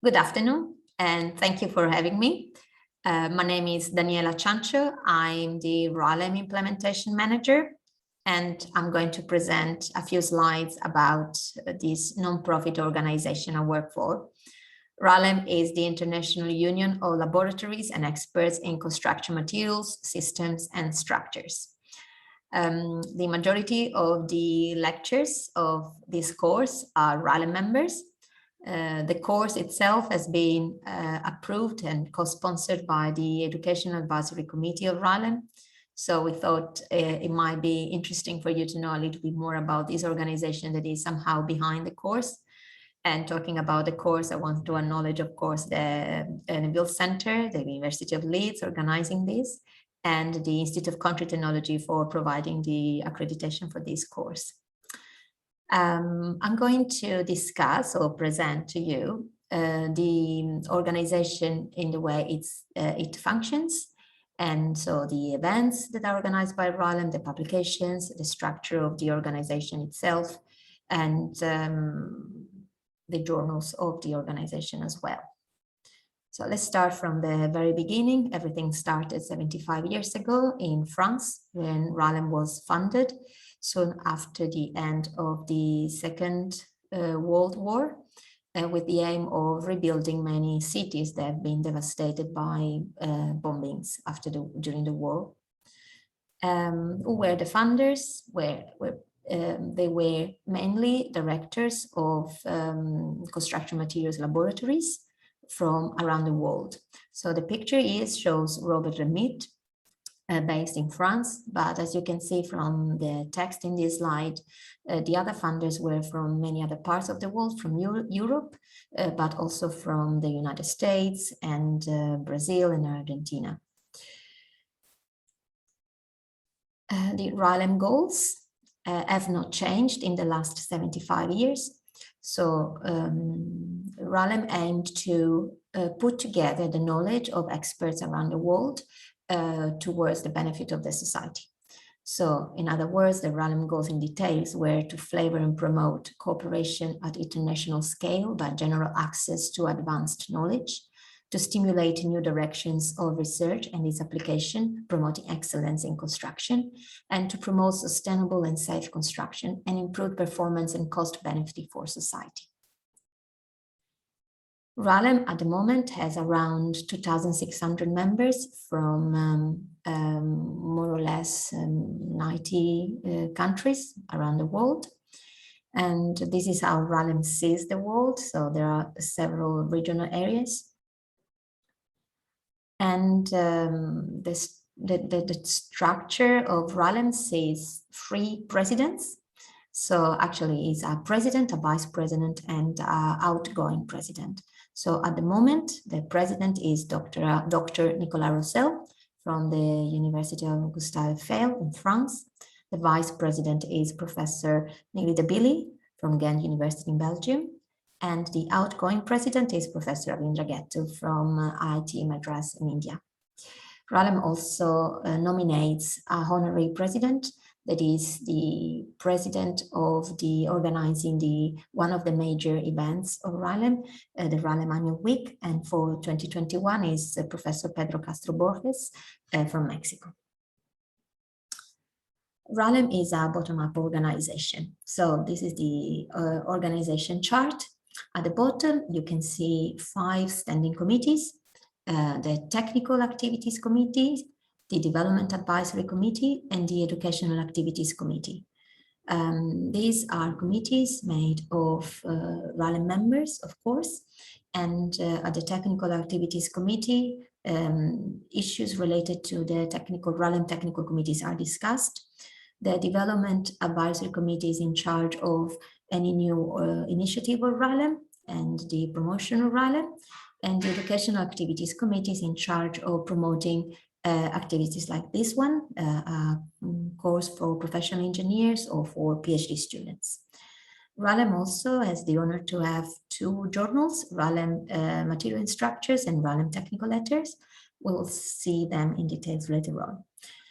Good afternoon, and thank you for having me. My name is Daniela Ciancio. I'm the RILEM Implementation Manager, and I'm going to present a few slides about this non-profit organization I work for. RILEM is the International Union of Laboratories and Experts in Construction Materials, Systems, and Structures. The majority of the lectures of this course are RILEM members. The course itself has been approved and co-sponsored by the Education Advisory Committee of RILEM. So we thought it might be interesting for you to know a little bit more about this organization that is somehow behind the course. And talking about the course, I want to acknowledge, of course, the Neville Center, the University of Leeds organizing this, and the Institute of Concrete Technology for providing the accreditation for this course. I'm going to discuss or present to you the organization in the way it functions, and so the events that are organized by RILEM, the publications, the structure of the organization itself, and the journals of the organization as well. So let's start from the very beginning. Everything started 75 years ago in France when RILEM was founded, soon after the end of the Second World War, with the aim of rebuilding many cities that have been devastated by bombings during the war. Who were the funders? They were mainly directors of construction materials laboratories from around the world. So the picture shows Robert Remit, based in France, but as you can see from the text in this slide, the other funders were from many other parts of the world, from Europe, but also from the United States and Brazil and Argentina. The RILEM goals have not changed in the last 75 years. So RILEM aimed to put together the knowledge of experts around the world towards the benefit of the society. So in other words, the RILEM goals in details were to flavor and promote cooperation at international scale by general access to advanced knowledge, to stimulate new directions of research and its application, promoting excellence in construction, and to promote sustainable and safe construction and improve performance and cost benefit for society. RILEM at the moment has around 2,600 members from more or less 90 countries around the world. And this is how RILEM sees the world. So there are several regional areas. And the structure of RILEM sees 3 presidents. So actually it's a president, a vice president, and an outgoing president. So at the moment, the president is Dr. Nicolas Roussel from the University of Gustave Eiffel in France. The vice president is Professor Nili Dabili from Ghent University in Belgium. And the outgoing president is Professor Ravindra Gettu from IIT Madras in India. RILEM also nominates a honorary president, that is the president of the organizing one of the major events of RILEM, the RILEM Annual Week, and for 2021 is Professor Pedro Castro Borges from Mexico. RILEM is a bottom-up organization. So this is the organization chart. At the bottom, you can see 5 standing committees, the Technical Activities Committee, the Development Advisory Committee, and the Educational Activities Committee. These are committees made of RILEM members, of course, and at the Technical Activities Committee, issues related to the RILEM technical committees are discussed. The Development Advisory Committee is in charge of any new initiative of RILEM and the promotion of RILEM, and the Educational Activities Committee is in charge of promoting activities like this one, a course for professional engineers or for PhD students. RILEM also has the honor to have 2 journals, RILEM Material and Structures and RILEM Technical Letters. We'll see them in details later on.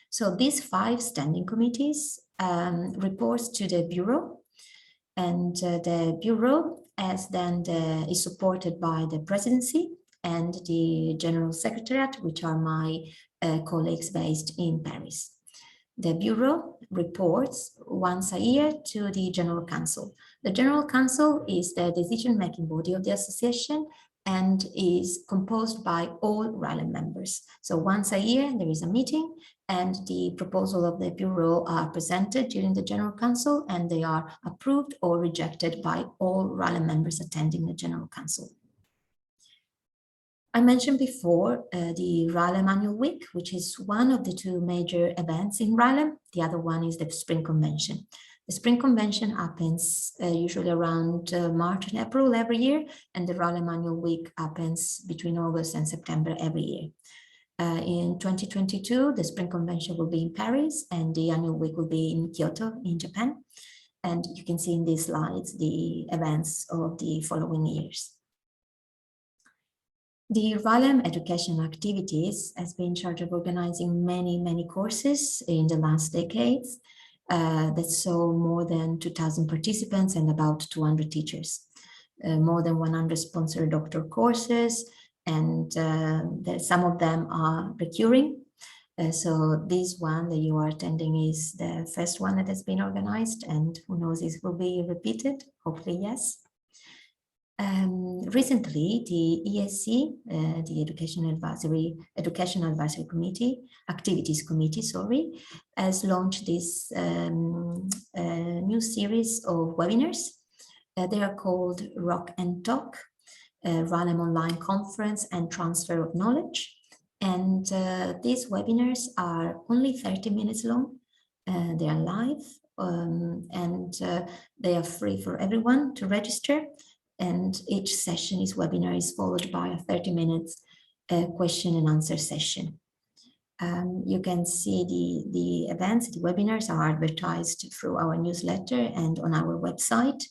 So these 5 standing committees reports to the Bureau, and the Bureau is supported by the presidency and the General Secretariat, which are my colleagues based in Paris. The Bureau reports once a year to the General Council. The General Council is the decision-making body of the association and is composed by all RILEM members. So once a year there is a meeting and the proposal of the Bureau are presented during the General Council and they are approved or rejected by all RILEM members attending the General Council. I mentioned before the RILEM Annual Week, which is one of the two major events in RILEM. The other one is the Spring Convention. The Spring Convention happens usually around March and April every year, and the RILEM Annual Week happens between August and September every year. In 2022, the Spring Convention will be in Paris, and the Annual Week will be in Kyoto in Japan. And you can see in these slides the events of the following years. The RILEM education activities has been in charge of organizing many courses in the last decades that saw more than 2,000 participants and about 200 teachers, more than 100 sponsored doctoral courses, and some of them are recurring. So this one that you are attending is the first one that has been organized, and who knows, this will be repeated, hopefully yes. Recently, the ESC, the Education Advisory Committee, Activities Committee, sorry, has launched this new series of webinars. They are called Rock and Talk, RILEM Online Conference and Transfer of Knowledge. And these webinars are only 30 minutes long. They are live and they are free for everyone to register. And each session, each webinar is followed by a 30 minutes question and answer session. You can see the events, the webinars are advertised through our newsletter and on our website.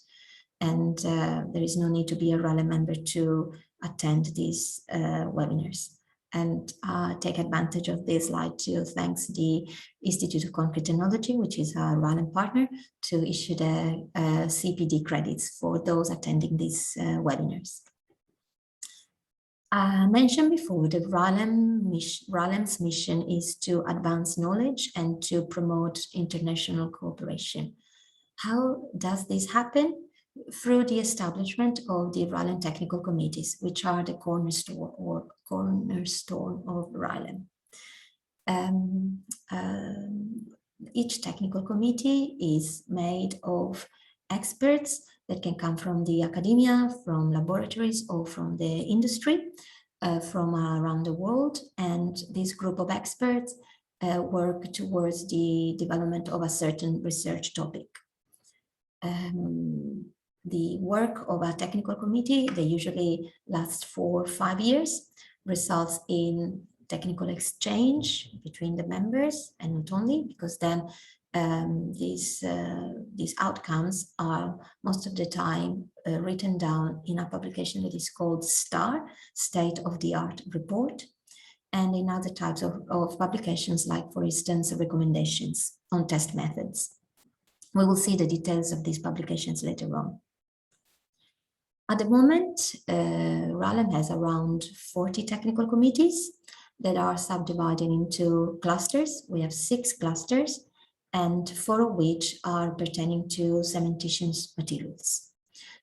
And there is no need to be a RILEM member to attend these webinars. And take advantage of this slide to thank the Institute of Concrete Technology, which is our RILEM partner, to issue the CPD credits for those attending these webinars. I mentioned before that RILEM's mission is to advance knowledge and to promote international cooperation. How does this happen? Through the establishment of the RILEM technical committees, which are the cornerstone of RILEM. Each technical committee is made of experts that can come from the academia, from laboratories, or from the industry, from around the world. And this group of experts work towards the development of a certain research topic. The work of a technical committee, they usually last for 5 years, results in technical exchange between the members, and not only, because then these outcomes are most of the time written down in a publication that is called STAR, State of the Art Report, and in other types of publications, like, for instance, recommendations on test methods. We will see the details of these publications later on. At the moment, RILEM has around 40 technical committees that are subdivided into clusters. We have 6 clusters, and 4 of which are pertaining to cementitious materials.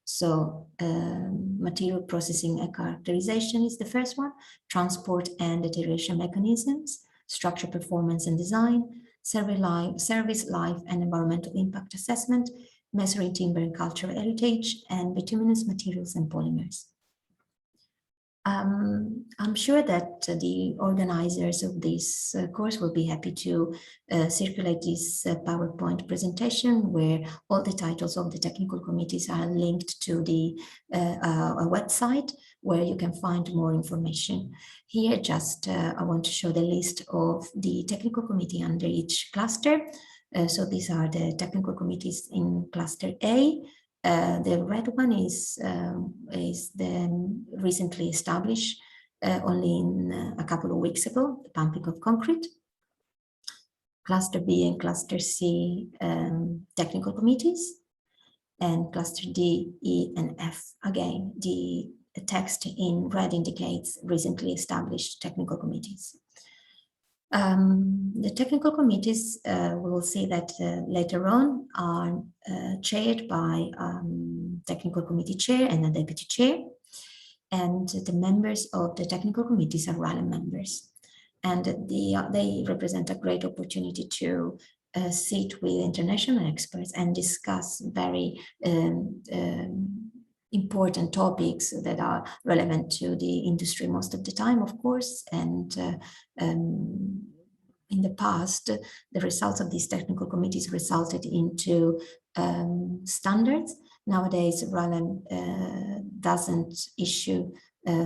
So material processing and characterization is the first one, transport and deterioration mechanisms, structure performance and design, service life and environmental impact assessment, measuring timber and cultural heritage, and bituminous materials and polymers. I'm sure that the organizers of this course will be happy to circulate this PowerPoint presentation, where all the titles of the technical committees are linked to the website, where you can find more information. Here, just I want to show the list of the technical committee under each cluster. So these are the technical committees in cluster A. The red one is the recently established, only in a couple of weeks ago, the pumping of concrete. Cluster B and cluster C technical committees. and cluster D, E, and F. Again, the text in red indicates recently established technical committees. The technical committees, we will see that later on, are chaired by technical committee chair and a deputy chair. And the members of the technical committees are RILEM members. And they represent a great opportunity to sit with international experts and discuss very important topics that are relevant to the industry most of the time, of course. And in the past, the results of these technical committees resulted into standards. Nowadays, RILEM doesn't issue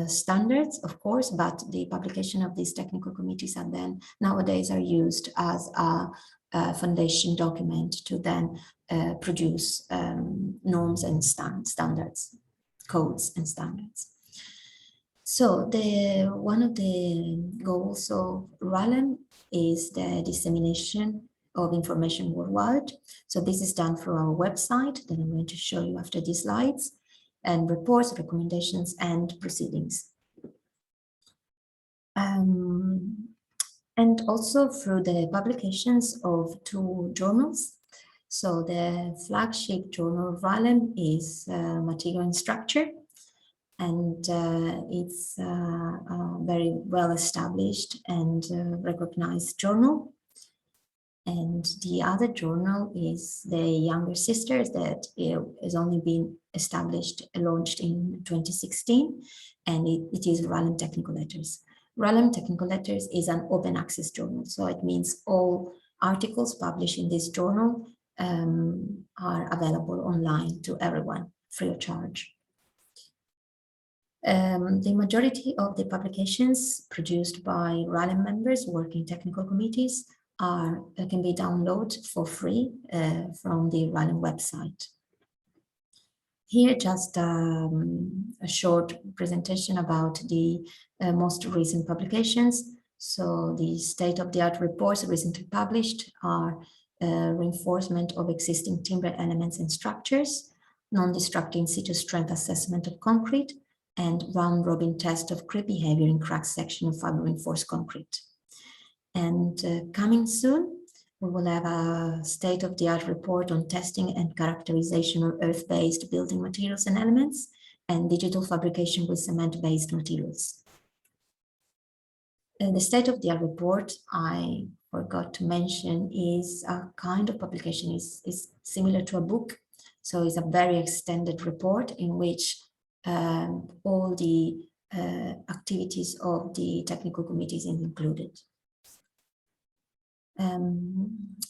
standards, of course, but the publication of these technical committees are then nowadays are used as a foundation document to then produce norms and standards, codes and standards. So one of the goals of RILEM is the dissemination of information worldwide. So this is done through our website that I'm going to show you after these slides, and reports, recommendations, and proceedings. And also through the publications of 2 journals. So the flagship journal of RILEM is Material and Structure, and it's a very well established and recognized journal. And the other journal is the younger sisters that has only been established, launched in 2016, and it is RILEM Technical Letters. RILEM Technical Letters is an open access journal, so it means all articles published in this journal are available online to everyone, free of charge. The majority of the publications produced by RILEM members working technical committees can be downloaded for free from the RILEM website. Here, just a short presentation about the most recent publications. So the state-of-the-art reports recently published are reinforcement of existing timber elements and structures, non-destructive in situ strength assessment of concrete, and round-robin test of creep behavior in crack section of fibre-reinforced concrete. And coming soon, we will have a state-of-the-art report on testing and characterization of earth-based building materials and elements, and digital fabrication with cement-based materials. The state-of-the-art report, I forgot to mention, is a kind of publication, is similar to a book. So it's a very extended report in which all the activities of the technical committees is included.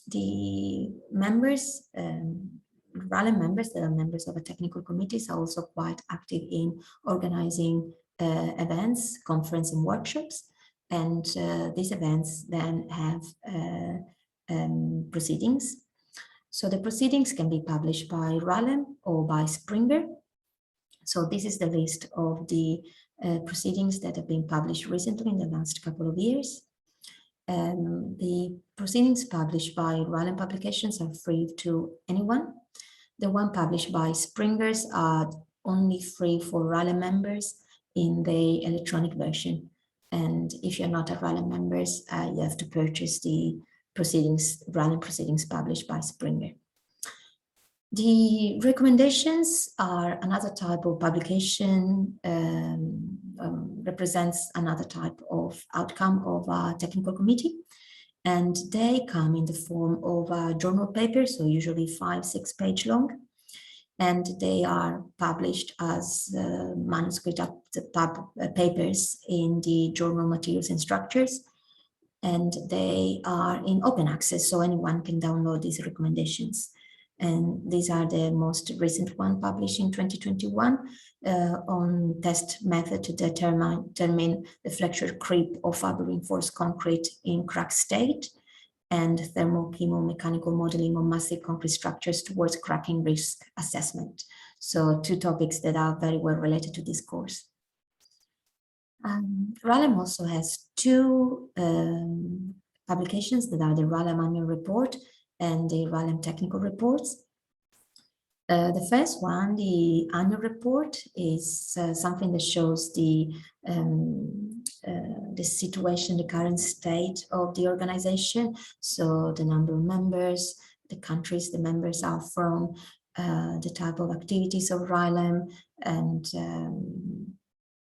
The members, RILEM members that are members of a technical committees are also quite active in organizing events, conferences and workshops. And these events then have proceedings. So the proceedings can be published by RILEM or by Springer. So this is the list of the proceedings that have been published recently in the last couple of years. The proceedings published by RILEM publications are free to anyone. The one published by Springers are only free for RILEM members in the electronic version. And if you're not a RILEM members, you have to purchase the proceedings, RILEM proceedings published by Springer. The recommendations are another type of publication, represents another type of outcome of a technical committee, and they come in the form of a journal paper, so usually 5-6 page long, and they are published as manuscript papers in the journal Materials and Structures, and they are in open access, so anyone can download these recommendations. And these are the most recent one published in 2021 on test method to determine the flexure creep of fibre-reinforced concrete in crack state, and thermo-chemomechanical modeling of massive concrete structures towards cracking risk assessment. So 2 topics that are very well related to this course. RILEM also has 2 publications that are the RILEM annual report and the RILEM technical reports. The first one, the annual report, is something that shows the situation, the current state of the organization. So the number of members, the countries the members are from, the type of activities of RILEM, and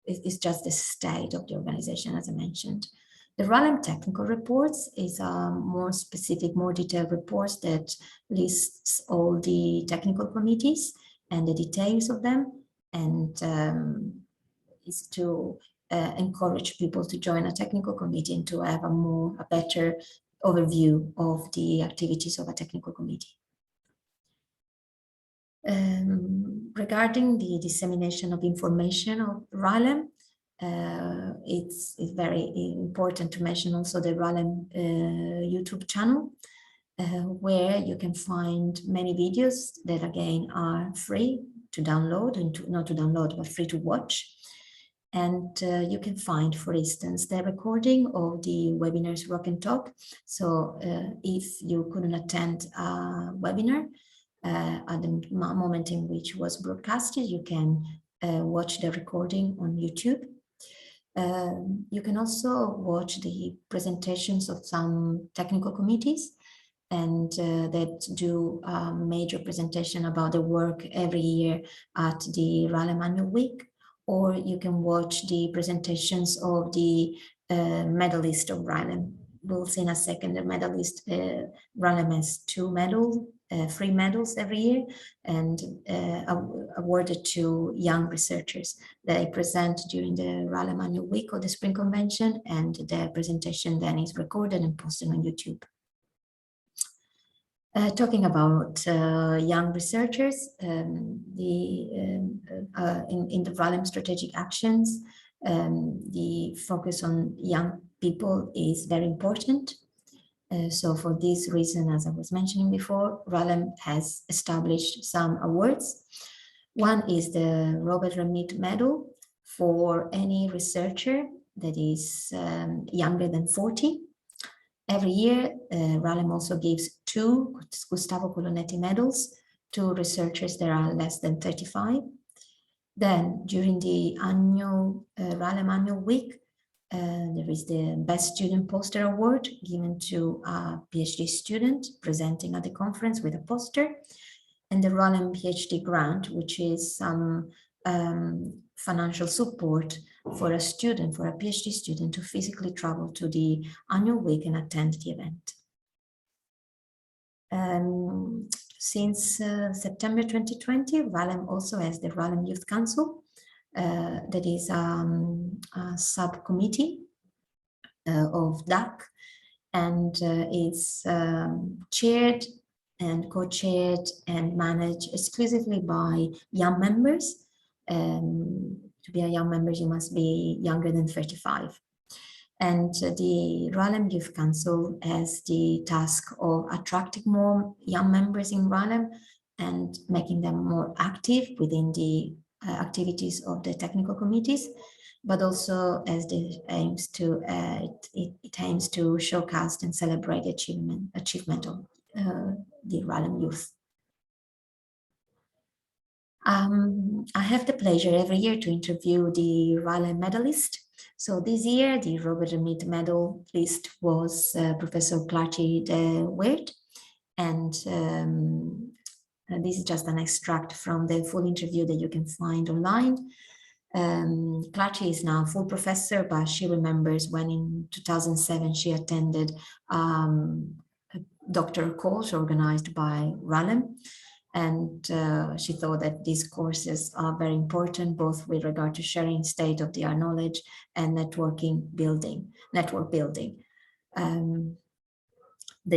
it's just the state of the organization, as I mentioned. The RILEM technical reports is a more specific, more detailed reports that lists all the technical committees and the details of them, and is to encourage people to join a technical committee and to have a better overview of the activities of a technical committee. Regarding the dissemination of information of RILEM, it's very important to mention also the RILEM YouTube channel, where you can find many videos that again are free to download, and not to download, but free to watch. And you can find, for instance, the recording of the webinars Rock and Talk. So if you couldn't attend a webinar at the moment in which it was broadcasted, you can watch the recording on YouTube. You can also watch the presentations of some technical committees, and that do a major presentation about the work every year at the RILEM Annual Week. Or you can watch the presentations of the medalist of RILEM. We'll see in a second. The medalist, RILEM has 2 medals, 3 medals every year, and awarded to young researchers. They present during the RILEM Annual Week or the Spring Convention, and their presentation then is recorded and posted on YouTube. Talking about young researchers, in the RILEM strategic actions, the focus on young people is very important. So for this reason, as I was mentioning before, RILEM has established some awards. One is the Robert Remit Medal for any researcher that is younger than 40. Every year, RILEM also gives 2 Gustavo Colonetti medals to researchers that are less than 35. Then, during the annual RILEM Annual Week, there is the Best Student Poster Award given to a PhD student presenting at the conference with a poster, and the RILEM PhD Grant, which is some financial support for a student, for a PhD student, to physically travel to the annual week and attend the event. Since September 2020, RILEM also has the RILEM Youth Council, that is a subcommittee of DAC, and is chaired and co-chaired and managed exclusively by young members. To be a young member, you must be younger than 35. And the RILEM Youth Council has the task of attracting more young members in RILEM and making them more active within the activities of the technical committees, but also as it aims to showcase and celebrate the achievement of the RILEM youth. I have the pleasure every year to interview the RILEM medalist. So this year, the Robert Remit Medal list was Professor Clarty de Weert, and this is just an extract from the full interview that you can find online. Clarty is now a full professor, but she remembers when in 2007 she attended a doctoral course organized by RILEM. And she thought that these courses are very important, both with regard to sharing state-of-the-art knowledge and network building. That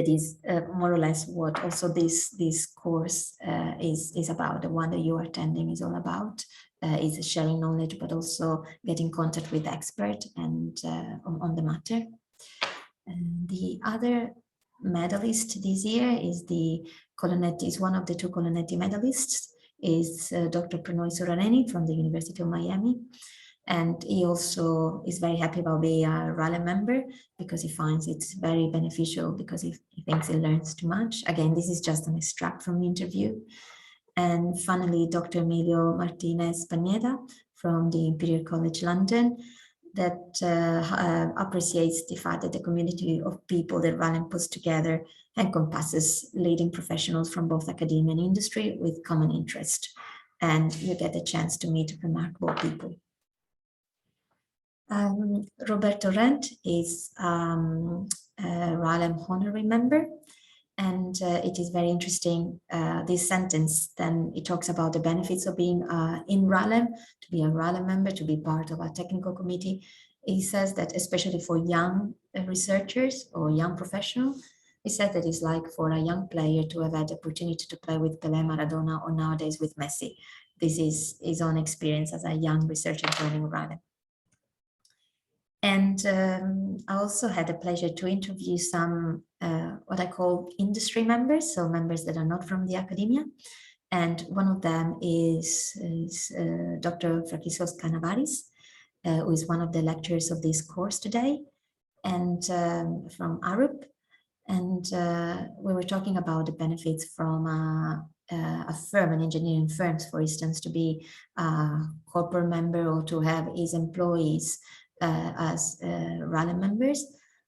is more or less what also this course is about. The one that you are attending is all about, is sharing knowledge, but also getting in contact with experts and on the matter. And the other medalist this year is one of the 2 Colonetti medalists, is Dr. Prannoy Suraneni from the University of Miami. And he also is very happy about being a RILEM member because he finds it's very beneficial, because he thinks he learns too much. Again, this is just an extract from the interview. And finally, Dr. Emilio Martinez Paneda from the Imperial College London, that appreciates the fact that the community of people that RILEM puts together encompasses leading professionals from both academia and industry with common interest. And you get the chance to meet remarkable people. Roberto Rent is a RILEM honorary member, and it is very interesting, this sentence. Then it talks about the benefits of being in RILEM, to be a RILEM member, to be part of a technical committee. He says that especially for young researchers or young professionals, he said that it's like for a young player to have had the opportunity to play with Pelé, Maradona, or nowadays with Messi. This is his own experience as a young researcher joining RILEM. And I also had the pleasure to interview some what I call industry members, so members that are not from the academia. And one of them is Dr. Franciscos Canavaris, who is one of the lecturers of this course today, and from Arup. And we were talking about the benefits from a firm, an engineering firms, for instance, to be a corporate member or to have his employees as RILEM members.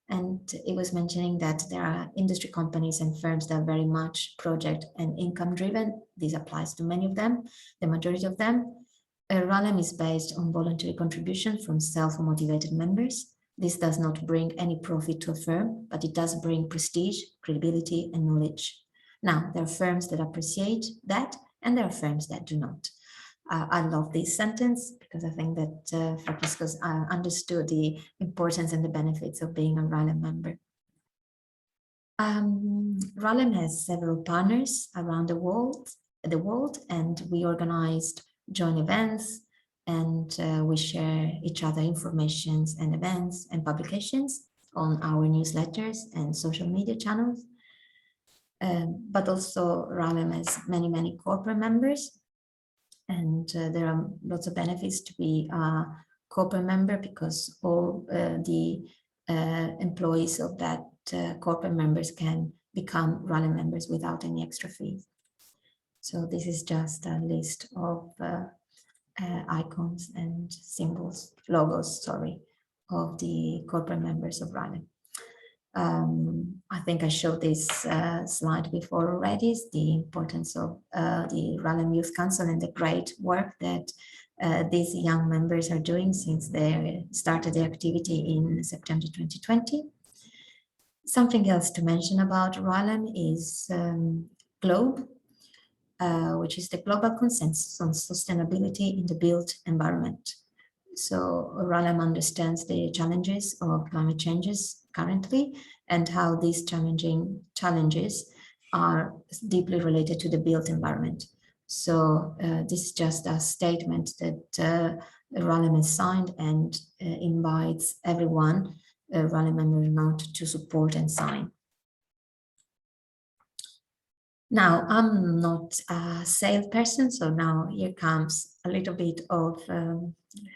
And it was mentioning that there are industry companies and firms that are very much project and income driven. This applies to many of them, the majority of them. RILEM is based on voluntary contribution from self-motivated members. This does not bring any profit to a firm, but it does bring prestige, credibility, and knowledge. Now, there are firms that appreciate that, and there are firms that do not. I love this sentence because I think that Franciscos understood the importance and the benefits of being a RILEM member. RILEM has several partners around the world, and we organized joint events, and we share each other informations and events and publications on our newsletters and social media channels. But also RILEM has many corporate members, and there are lots of benefits to be a corporate member because all the employees of that corporate members can become RILEM members without any extra fees. So this is just a list of icons and symbols, logos, sorry, of the corporate members of RILEM. I think I showed this slide before already, the importance of the RILEM Youth Council and the great work that these young members are doing since they started the activity in September 2020. Something else to mention about RILEM is GLOBE, which is the Global Consensus on Sustainability in the Built Environment. So RILEM understands the challenges of climate changes currently and how these challenges are deeply related to the built environment. So this is just a statement that RILEM has signed and invites everyone, RILEM member or not, to support and sign. Now, I'm not a salesperson, so now here comes a little bit of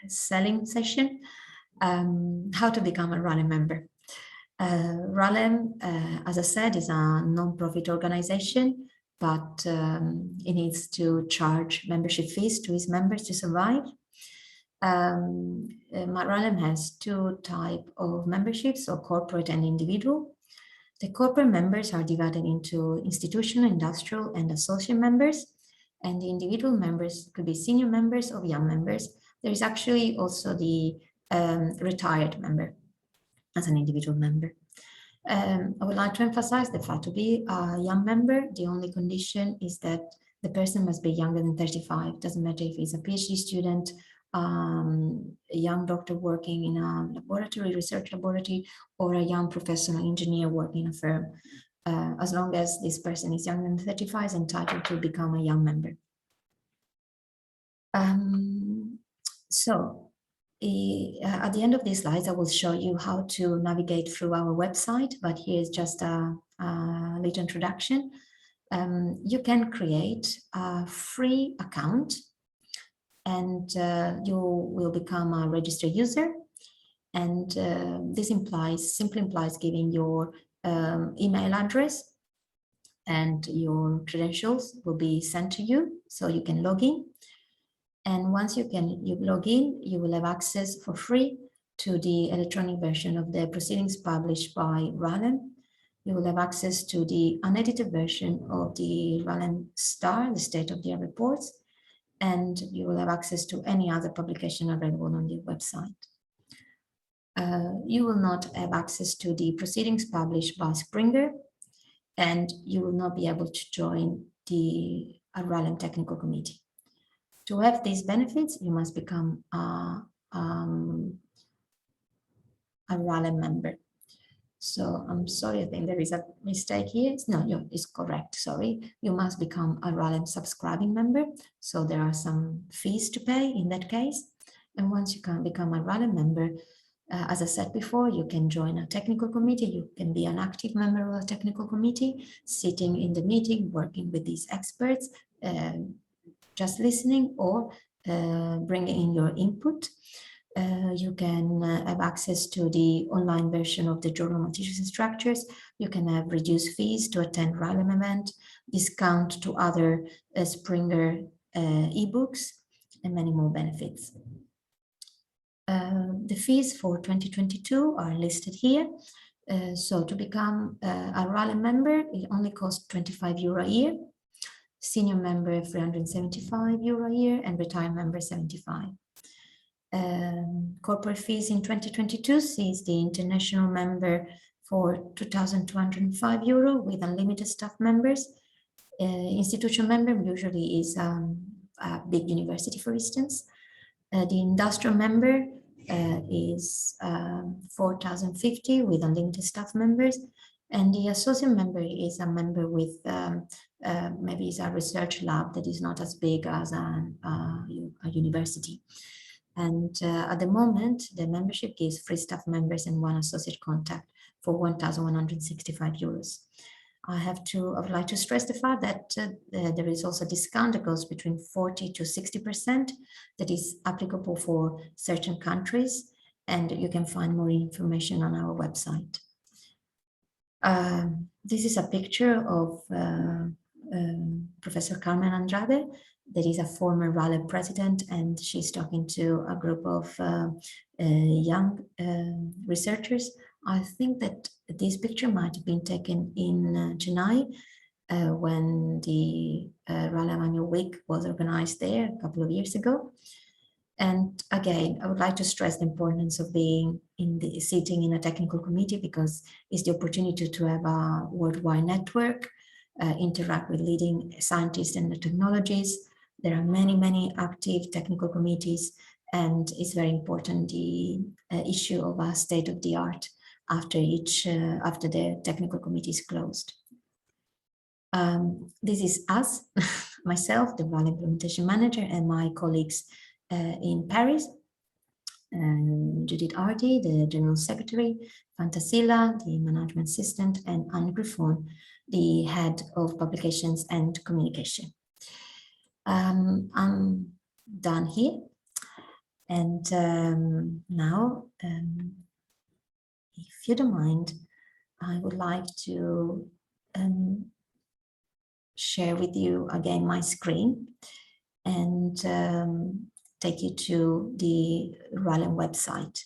selling session. How to become a RILEM member. RILEM, as I said, is a non-profit organization, but it needs to charge membership fees to its members to survive. RILEM has two types of memberships, so corporate and individual. The corporate members are divided into institutional, industrial, and associate members, and the individual members could be senior members or young members. There is actually also the retired member as an individual member. I would like to emphasize the fact to be a young member, the only condition is that the person must be younger than 35. Doesn't matter if he's a PhD student, a young doctor working in a laboratory, research laboratory, or a young professional engineer working in a firm. As long as this person is younger than 35, is entitled to become a young member. At the end of these slides, I will show you how to navigate through our website, but here's just a little introduction. You can create a free account and you will become a registered user. And this simply implies giving your email address and your credentials will be sent to you so you can log in. And once you log in, you will have access for free to the electronic version of the proceedings published by RILEM. You will have access to the unedited version of the RILEM STAR, the state-of-the-art reports, and you will have access to any other publication available on the website. You will not have access to the proceedings published by Springer, and you will not be able to join the RILEM Technical Committee. To have these benefits, you must become a RILEM member. So I'm sorry, I think there is a mistake here. No, it's correct, sorry. You must become a RILEM subscribing member. So there are some fees to pay in that case. And once you can become a RILEM member, as I said before, you can join a technical committee. You can be an active member of a technical committee, sitting in the meeting, working with these experts, just listening or bringing in your input. You can have access to the online version of the journal materials and structures. You can have reduced fees to attend RILEM event, discount to other Springer ebooks, and many more benefits. The fees for 2022 are listed here. So to become a RILEM member, it only costs €25 a year. Senior member 375 euro a year, and retired member 75. Corporate fees in 2022 sees the international member for 2,205 euro with unlimited staff members. Institution member usually is a big university, for instance. The industrial member is 4,050 with unlimited staff members, and the associate member is a member with maybe it's a research lab that is not as big as a university. And at the moment, the membership gives 3 staff members and 1 associate contact for 1,165 euros. I would like to stress the fact that there is also a discount that goes between 40 to 60% that is applicable for certain countries, and you can find more information on our website. This is a picture of Professor Carmen Andrade, that is a former RILEM president, and she's talking to a group of young researchers. I think that this picture might have been taken in Chennai when the RILEM Annual Week was organized there a couple of years ago. And again, I would like to stress the importance of being sitting in a technical committee, because it's the opportunity to have a worldwide network, interact with leading scientists and the technologies. There are many, many active technical committees, and it's very important the issue of a state of the art after the technical committee is closed. This is us, myself, the RILEM implementation manager, and my colleagues in Paris, Judith Ardi, the general secretary, Fantasila, the management assistant, and Anne Griffon, the head of publications and communication. I'm done here, and now, if you don't mind, I would like to share with you again my screen and take you to the RILEM website.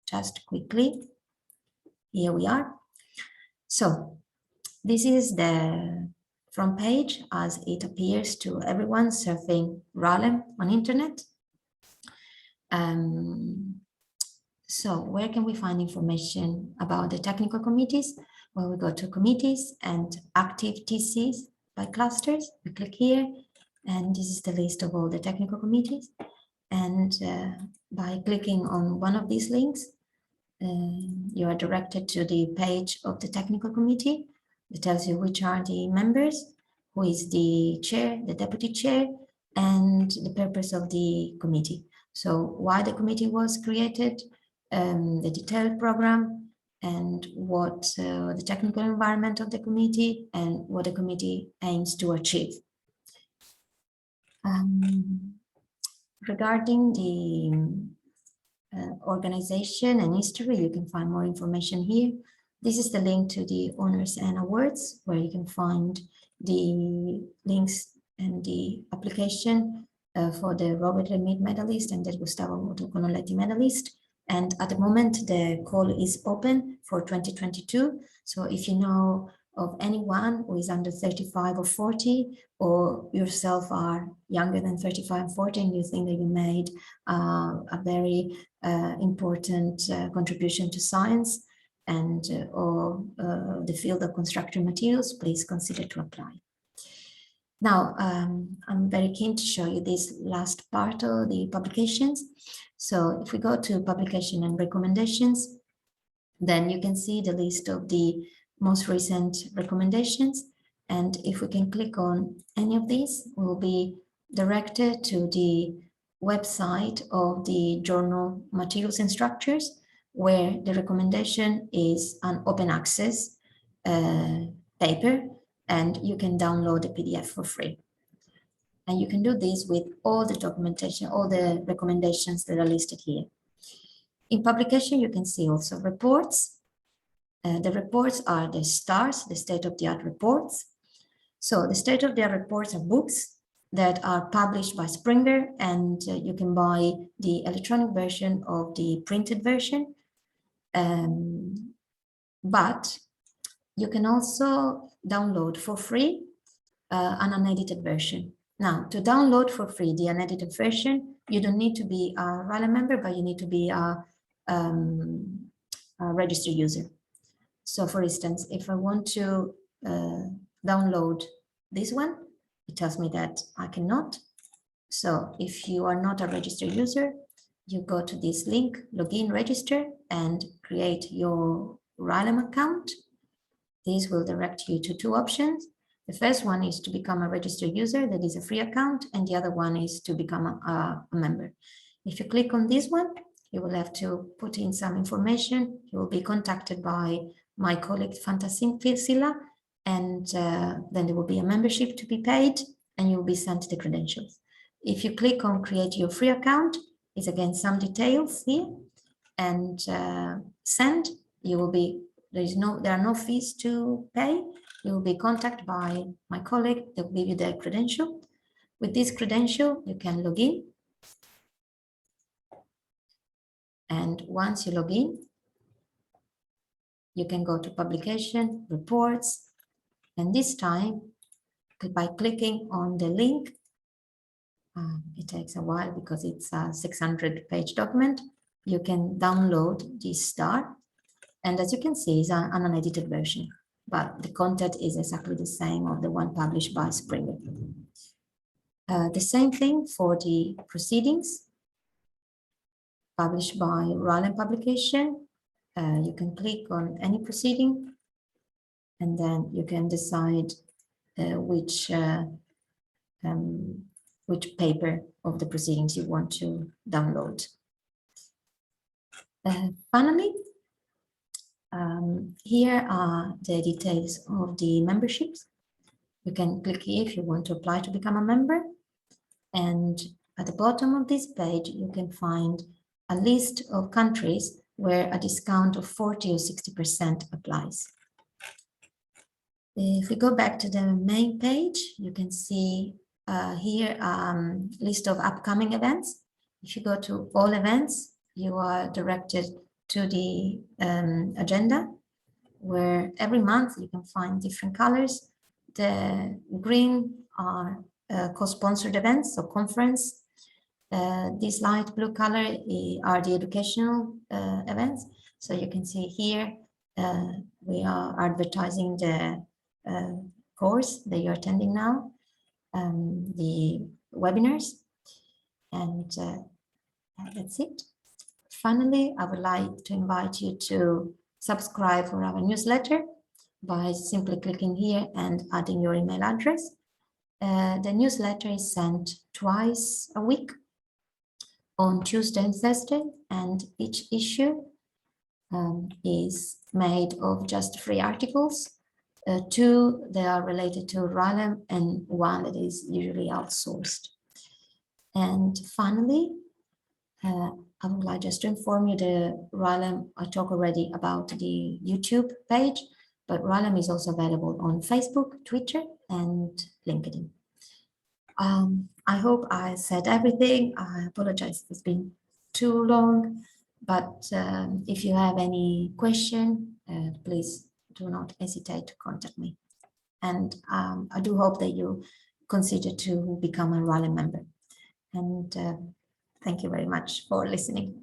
Just quickly, here we are. So this is the front page as it appears to everyone surfing RILEM on internet. So where can we find information about the technical committees? Well, we go to committees and active TCs by clusters. We click here, and this is the list of all the technical committees. And by clicking on one of these links, you are directed to the page of the technical committee. It tells you which are the members, who is the chair, the deputy chair, and the purpose of the committee. So why the committee was created, the detailed program, and what the technical environment of the committee, and what the committee aims to achieve. Regarding the organization and history, you can find more information here. This is the link to the honors and awards, where you can find the links and the application for the Robert Lemit medalist and the Gustavo Conoletti medalist. And at the moment, the call is open for 2022. So if you know of anyone who is under 35 or 40, or yourself are younger than 35 and 40, and you think that you made a very important contribution to science and or the field of construction materials, please consider to apply. Now, I'm very keen to show you this last part of the publications. So if we go to publication and recommendations, then you can see the list of the most recent recommendations. And if we can click on any of these, we'll be directed to the website of the journal Materials and Structures, where the recommendation is an open access paper, and you can download the PDF for free. And you can do this with all the documentation, all the recommendations that are listed here. In publication, you can see also reports. The reports are the STARS, the state-of-the-art reports. So the state-of-the-art reports are books that are published by Springer, and you can buy the electronic version of the printed version. But you can also download for free an unedited version. Now, to download for free the unedited version, you don't need to be a RILEM member, but you need to be a registered user. So for instance, if I want to download this one, it tells me that I cannot. So if you are not a registered user, you go to this link, login, register, and create your RILEM account. This will direct you to two options. The first one is to become a registered user, that is a free account, and the other one is to become a member. If you click on this one, you will have to put in some information. You will be contacted by my colleague Fantasilla, and then there will be a membership to be paid, and you will be sent the credentials. If you click on create your free account, it's again some details here, and send, you will be, there are no fees to pay. You will be contacted by my colleague. They'll give you the credential. With this credential, you can log in. And once you log in, you can go to publication, reports, and this time, by clicking on the link, it takes a while because it's a 600-page document, you can download this STAR. And as you can see, it's an unedited version, but the content is exactly the same of the one published by Springer. The same thing for the proceedings published by RILEM publication. You can click on any proceeding, and then you can decide which paper of the proceedings you want to download. Finally, here are the details of the memberships. You can click here if you want to apply to become a member. And at the bottom of this page, you can find a list of countries where a discount of 40 or 60% applies. If we go back to the main page, you can see here a list of upcoming events. If you go to all events, you are directed to the agenda, where every month you can find different colors. The green are co-sponsored events, so conference. This light blue color are the educational events. So you can see here, we are advertising the course that you're attending now, the webinars, and that's it. Finally, I would like to invite you to subscribe for our newsletter by simply clicking here and adding your email address. The newsletter is sent twice a week, on Tuesday and Thursday, and each issue is made of just 3 articles. 2 that are related to RILEM, and 1 that is usually outsourced. And finally, I would like just to inform you the RILEM, I talked already about the YouTube page, but RILEM is also available on Facebook, Twitter, and LinkedIn. I hope I said everything. I apologize if it's been too long, but if you have any question, please do not hesitate to contact me. And I do hope that you consider to become a RILEM member. And thank you very much for listening.